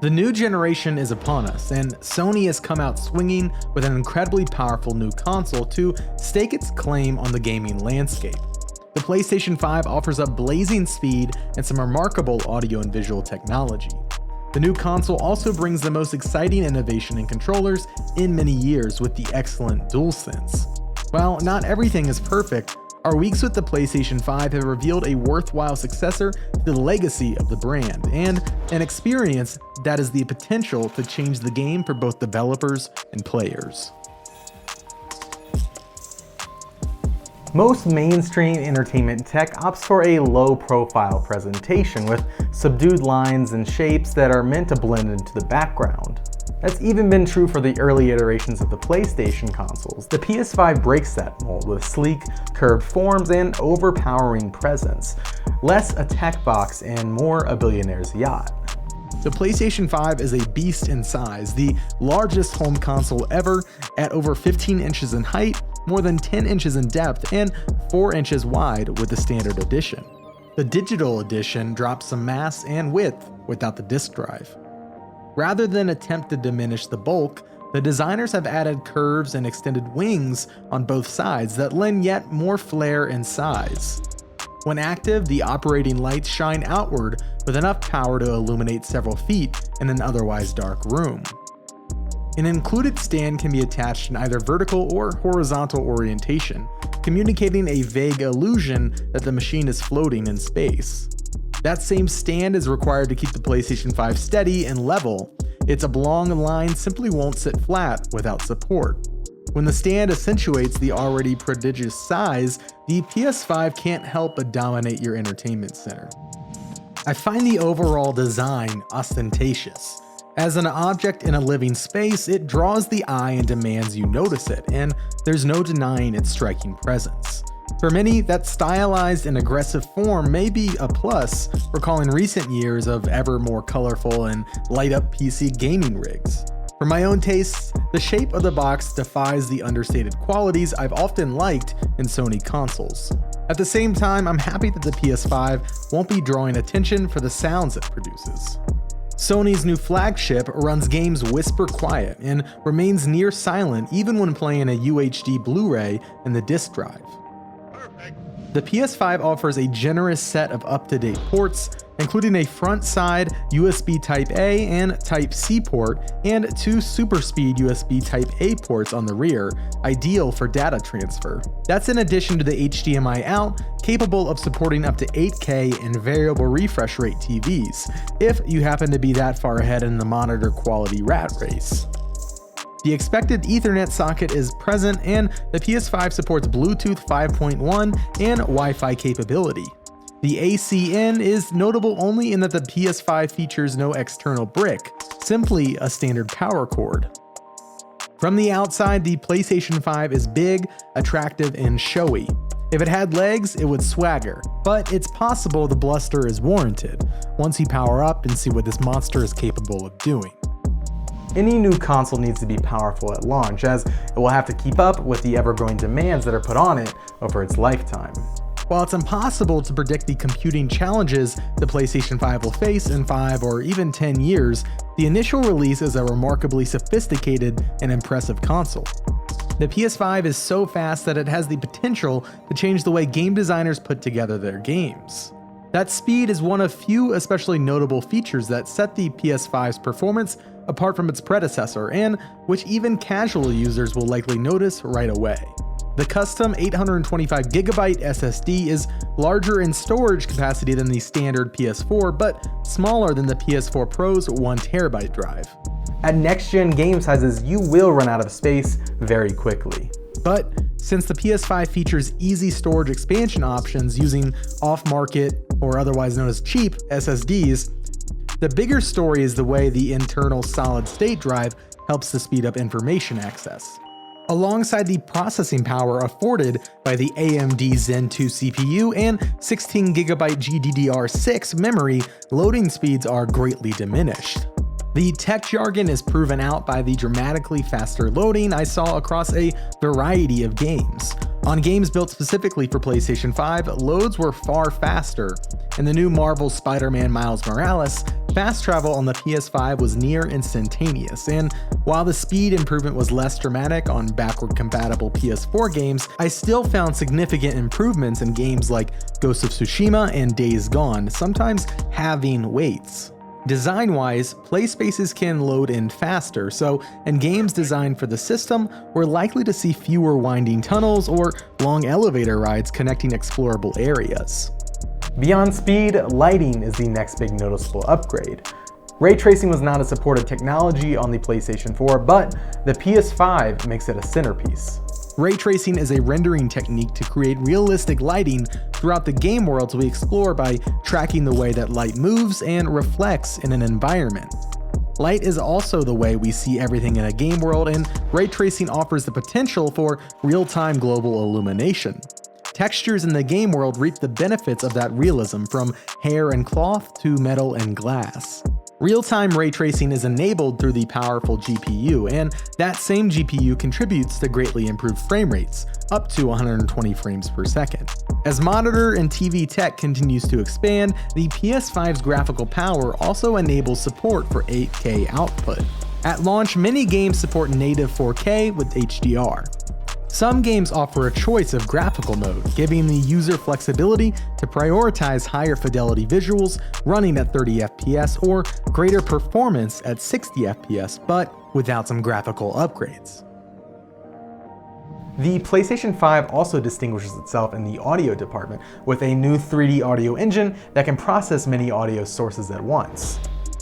The new generation is upon us, and Sony has come out swinging with an incredibly powerful new console to stake its claim on the gaming landscape. The PlayStation 5 offers up blazing speed and some remarkable audio and visual technology. The new console also brings the most exciting innovation in controllers in many years with the excellent DualSense. While not everything is perfect, our weeks with the PlayStation 5 have revealed a worthwhile successor to the legacy of the brand, and an experience that has the potential to change the game for both developers and players. Most mainstream entertainment tech opts for a low-profile presentation with subdued lines and shapes that are meant to blend into the background. That's even been true for the early iterations of the PlayStation consoles. The PS5 breaks that mold with sleek, curved forms and overpowering presence, less a tech box and more a billionaire's yacht. The PlayStation 5 is a beast in size, the largest home console ever at over 15 inches in height, more than 10 inches in depth, and 4 inches wide with the standard edition. The digital edition drops some mass and width without the disk drive. Rather than attempt to diminish the bulk, the designers have added curves and extended wings on both sides that lend yet more flair and size. When active, the operating lights shine outward with enough power to illuminate several feet in an otherwise dark room. An included stand can be attached in either vertical or horizontal orientation, communicating a vague illusion that the machine is floating in space. That same stand is required to keep the PlayStation 5 steady and level. Its oblong line simply won't sit flat without support. When the stand accentuates the already prodigious size, the PS5 can't help but dominate your entertainment center. I find the overall design ostentatious. As an object in a living space, it draws the eye and demands you notice it, and there's no denying its striking presence. For many, that stylized and aggressive form may be a plus, recalling recent years of ever more colorful and light-up PC gaming rigs. For my own tastes, the shape of the box defies the understated qualities I've often liked in Sony consoles. At the same time, I'm happy that the PS5 won't be drawing attention for the sounds it produces. Sony's new flagship runs games whisper quiet and remains near silent even when playing a UHD Blu-ray in the disc drive. The PS5 offers a generous set of up-to-date ports, including a front-side USB Type-A and Type-C port and 2 super-speed USB Type-A ports on the rear, ideal for data transfer. That's in addition to the HDMI out, capable of supporting up to 8K and variable refresh rate TVs, if you happen to be that far ahead in the monitor quality rat race. The expected Ethernet socket is present, and the PS5 supports Bluetooth 5.1 and Wi-Fi capability. The AC-in is notable only in that the PS5 features no external brick, simply a standard power cord. From the outside, the PlayStation 5 is big, attractive, and showy. If it had legs, it would swagger, but it's possible the bluster is warranted, once you power up and see what this monster is capable of doing. Any new console needs to be powerful at launch, as it will have to keep up with the ever-growing demands that are put on it over its lifetime. While it's impossible to predict the computing challenges the PlayStation 5 will face in 5 or even 10 years, the initial release is a remarkably sophisticated and impressive console. The PS5 is so fast that it has the potential to change the way game designers put together their games. That speed is one of few especially notable features that set the PS5's performance apart from its predecessor, and which even casual users will likely notice right away. The custom 825GB SSD is larger in storage capacity than the standard PS4, but smaller than the PS4 Pro's 1TB drive. At next-gen game sizes, you will run out of space very quickly. But since the PS5 features easy storage expansion options using off-market, or otherwise known as cheap, SSDs, the bigger story is the way the internal solid-state drive helps to speed up information access. Alongside the processing power afforded by the AMD Zen 2 CPU and 16GB GDDR6 memory, loading speeds are greatly diminished. The tech jargon is proven out by the dramatically faster loading I saw across a variety of games. On games built specifically for PlayStation 5, loads were far faster. In the new Marvel Spider-Man Miles Morales, fast travel on the PS5 was near instantaneous, and while the speed improvement was less dramatic on backward-compatible PS4 games, I still found significant improvements in games like Ghost of Tsushima and Days Gone, sometimes halving waits. Design-wise, play spaces can load in faster, so in games designed for the system, we're likely to see fewer winding tunnels or long elevator rides connecting explorable areas. Beyond speed, lighting is the next big noticeable upgrade. Ray tracing was not a supported technology on the PlayStation 4, but the PS5 makes it a centerpiece. Ray tracing is a rendering technique to create realistic lighting throughout the game worlds we explore by tracking the way that light moves and reflects in an environment. Light is also the way we see everything in a game world, and ray tracing offers the potential for real-time global illumination. Textures in the game world reap the benefits of that realism, from hair and cloth to metal and glass. Real-time ray tracing is enabled through the powerful GPU, and that same GPU contributes to greatly improved frame rates, up to 120 frames per second. As monitor and TV tech continues to expand, the PS5's graphical power also enables support for 8K output. At launch, many games support native 4K with HDR. Some games offer a choice of graphical mode, giving the user flexibility to prioritize higher fidelity visuals running at 30 FPS or greater performance at 60 FPS, but without some graphical upgrades. The PlayStation 5 also distinguishes itself in the audio department with a new 3D audio engine that can process many audio sources at once.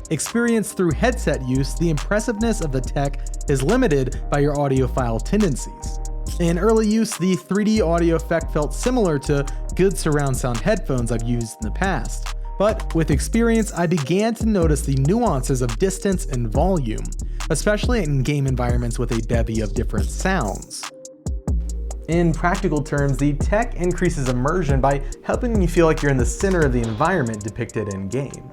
Experienced through headset use, the impressiveness of the tech is limited by your audiophile tendencies. In early use, the 3D audio effect felt similar to good surround sound headphones I've used in the past. But with experience, I began to notice the nuances of distance and volume, especially in game environments with a bevy of different sounds. In practical terms, the tech increases immersion by helping you feel like you're in the center of the environment depicted in-game.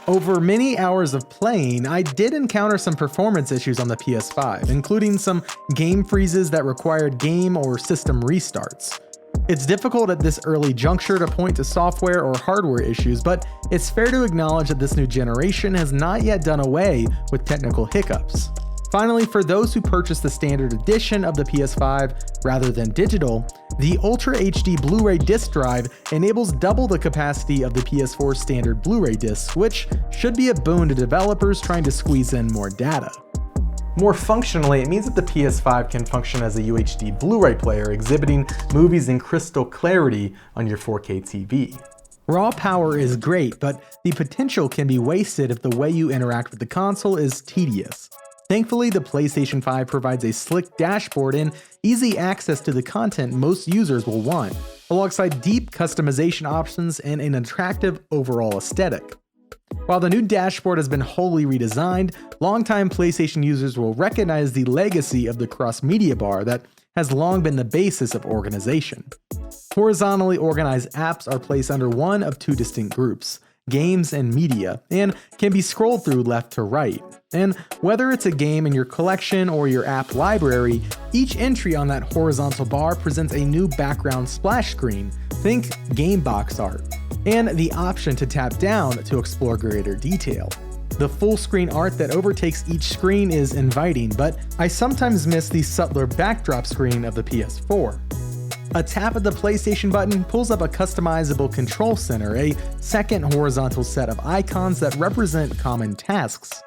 Over many hours of playing, I did encounter some performance issues on the PS5, including some game freezes that required game or system restarts. It's difficult at this early juncture to point to software or hardware issues, but it's fair to acknowledge that this new generation has not yet done away with technical hiccups. Finally, for those who purchased the standard edition of the PS5 rather than digital, the Ultra HD Blu-ray disc drive enables double the capacity of the PS4 standard Blu-ray discs, which should be a boon to developers trying to squeeze in more data. More functionally, it means that the PS5 can function as a UHD Blu-ray player, exhibiting movies in crystal clarity on your 4K TV. Raw power is great, but the potential can be wasted if the way you interact with the console is tedious. Thankfully, the PlayStation 5 provides a slick dashboard and easy access to the content most users will want, alongside deep customization options and an attractive overall aesthetic. While the new dashboard has been wholly redesigned, longtime PlayStation users will recognize the legacy of the cross-media bar that has long been the basis of organization. Horizontally organized apps are placed under one of two distinct groups, games and media, and can be scrolled through left to right. And whether it's a game in your collection or your app library, each entry on that horizontal bar presents a new background splash screen, think game box art, and the option to tap down to explore greater detail. The full screen art that overtakes each screen is inviting, but I sometimes miss the subtler backdrop screen of the PS4. A tap of the PlayStation button pulls up a customizable control center, a second horizontal set of icons that represent common tasks.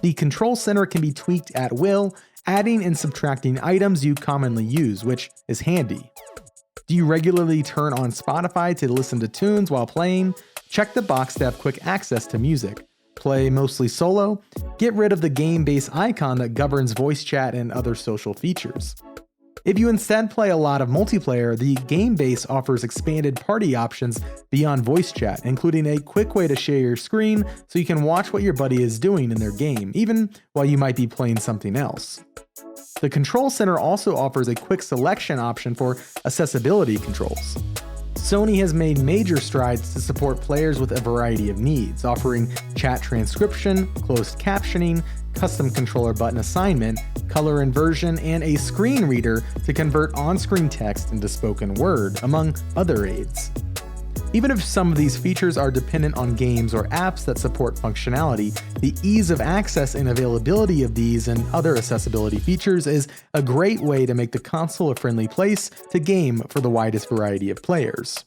The control center can be tweaked at will, adding and subtracting items you commonly use, which is handy. Do you regularly turn on Spotify to listen to tunes while playing? Check the box to have quick access to music. Play mostly solo? Get rid of the game-based icon that governs voice chat and other social features. If you instead play a lot of multiplayer, the game base offers expanded party options beyond voice chat, including a quick way to share your screen so you can watch what your buddy is doing in their game, even while you might be playing something else. The Control Center also offers a quick selection option for accessibility controls. Sony has made major strides to support players with a variety of needs, offering chat transcription, closed captioning, custom controller button assignment, color inversion, and a screen reader to convert on-screen text into spoken word, among other aids. Even if some of these features are dependent on games or apps that support functionality, the ease of access and availability of these and other accessibility features is a great way to make the console a friendly place to game for the widest variety of players.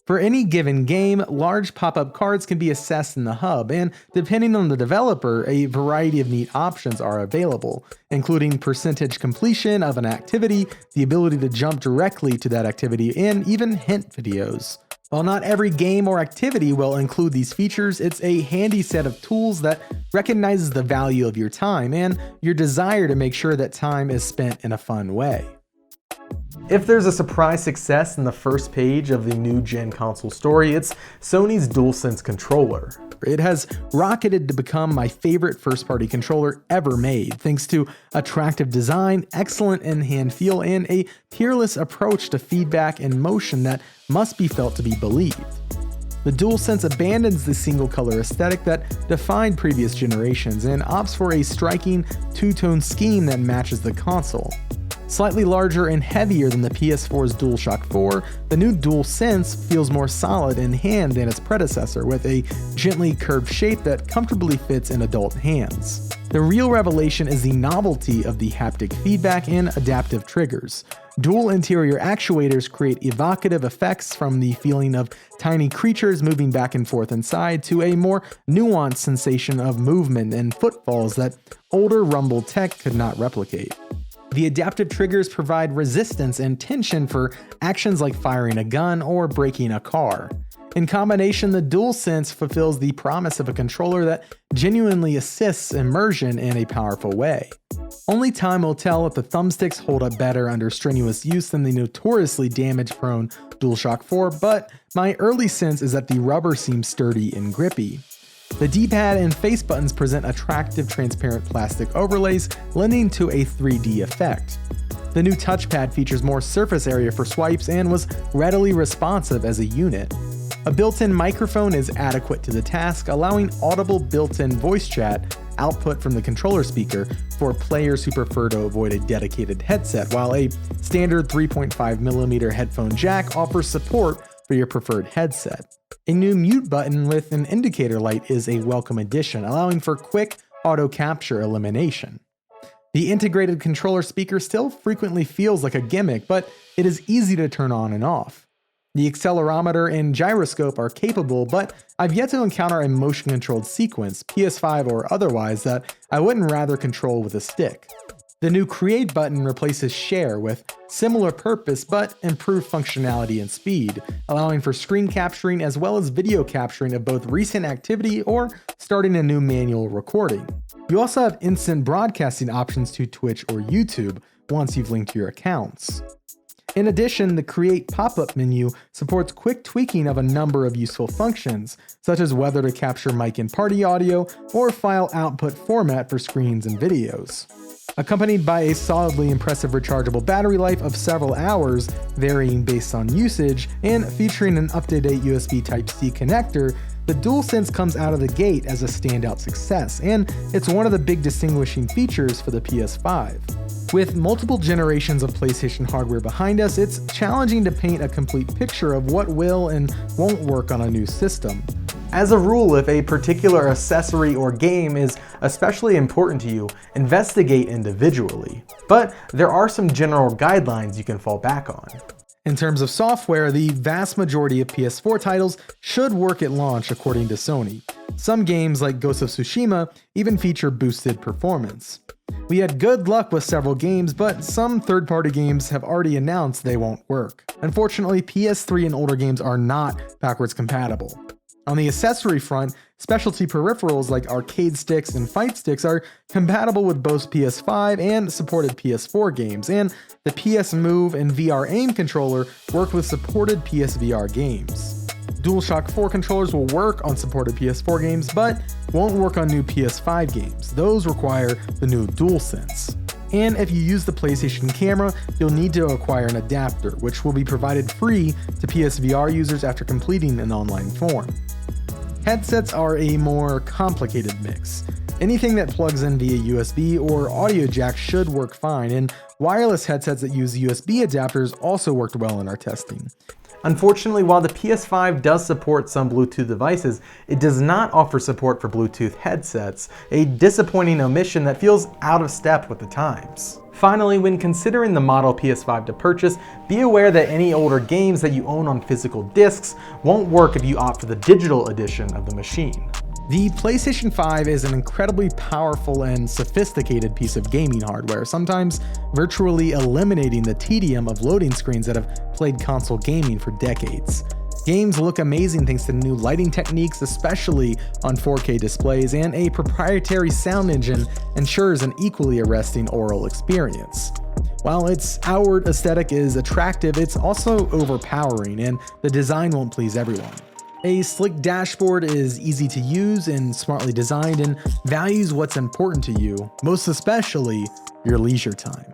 For any given game, large pop-up cards can be accessed in the hub, and depending on the developer, a variety of neat options are available, including percentage completion of an activity, the ability to jump directly to that activity, and even hint videos. While not every game or activity will include these features, it's a handy set of tools that recognizes the value of your time and your desire to make sure that time is spent in a fun way. If there's a surprise success in the first page of the new gen console story, it's Sony's DualSense controller. It has rocketed to become my favorite first-party controller ever made, thanks to attractive design, excellent in-hand feel, and a peerless approach to feedback and motion that must be felt to be believed. The DualSense abandons the single-color aesthetic that defined previous generations and opts for a striking two-tone scheme that matches the console. Slightly larger and heavier than the PS4's DualShock 4, the new DualSense feels more solid in hand than its predecessor, with a gently curved shape that comfortably fits in adult hands. The real revelation is the novelty of the haptic feedback and adaptive triggers. Dual interior actuators create evocative effects, from the feeling of tiny creatures moving back and forth inside to a more nuanced sensation of movement and footfalls that older Rumble tech could not replicate. The adaptive triggers provide resistance and tension for actions like firing a gun or braking a car. In combination, the DualSense fulfills the promise of a controller that genuinely assists immersion in a powerful way. Only time will tell if the thumbsticks hold up better under strenuous use than the notoriously damage-prone DualShock 4, but my early sense is that the rubber seems sturdy and grippy. The D-pad and face buttons present attractive transparent plastic overlays, lending to a 3D effect. The new touchpad features more surface area for swipes and was readily responsive as a unit. A built-in microphone is adequate to the task, allowing audible built-in voice chat output from the controller speaker for players who prefer to avoid a dedicated headset, while a standard 3.5mm headphone jack offers support for your preferred headset. A new mute button with an indicator light is a welcome addition, allowing for quick auto capture elimination. The integrated controller speaker still frequently feels like a gimmick, but it is easy to turn on and off. The accelerometer and gyroscope are capable, but I've yet to encounter a motion-controlled sequence, PS5 or otherwise, that I wouldn't rather control with a stick. The new Create button replaces Share with similar purpose but improved functionality and speed, allowing for screen capturing as well as video capturing of both recent activity or starting a new manual recording. You also have instant broadcasting options to Twitch or YouTube once you've linked your accounts. In addition, the Create pop-up menu supports quick tweaking of a number of useful functions, such as whether to capture mic and party audio or file output format for screens and videos. Accompanied by a solidly impressive rechargeable battery life of several hours, varying based on usage, and featuring an up-to-date USB Type-C connector, the DualSense comes out of the gate as a standout success, and it's one of the big distinguishing features for the PS5. With multiple generations of PlayStation hardware behind us, it's challenging to paint a complete picture of what will and won't work on a new system. As a rule, if a particular accessory or game is especially important to you, investigate individually. But there are some general guidelines you can fall back on. In terms of software, the vast majority of PS4 titles should work at launch according to Sony. Some games like Ghost of Tsushima even feature boosted performance. We had good luck with several games, but some third-party games have already announced they won't work. Unfortunately, PS3 and older games are not backwards compatible. On the accessory front, specialty peripherals like arcade sticks and fight sticks are compatible with both PS5 and supported PS4 games, and the PS Move and VR Aim controller work with supported PSVR games. DualShock 4 controllers will work on supported PS4 games, but won't work on new PS5 games. Those require the new DualSense. And if you use the PlayStation camera, you'll need to acquire an adapter, which will be provided free to PSVR users after completing an online form. Headsets are a more complicated mix. Anything that plugs in via USB or audio jack should work fine, and wireless headsets that use USB adapters also worked well in our testing. Unfortunately, while the PS5 does support some Bluetooth devices, it does not offer support for Bluetooth headsets, a disappointing omission that feels out of step with the times. Finally, when considering the model PS5 to purchase, be aware that any older games that you own on physical discs won't work if you opt for the digital edition of the machine. The PlayStation 5 is an incredibly powerful and sophisticated piece of gaming hardware, sometimes virtually eliminating the tedium of loading screens that have played console gaming for decades. Games look amazing thanks to new lighting techniques, especially on 4K displays, and a proprietary sound engine ensures an equally arresting aural experience. While its outward aesthetic is attractive, it's also overpowering, and the design won't please everyone. A slick dashboard is easy to use and smartly designed and values what's important to you, most especially your leisure time.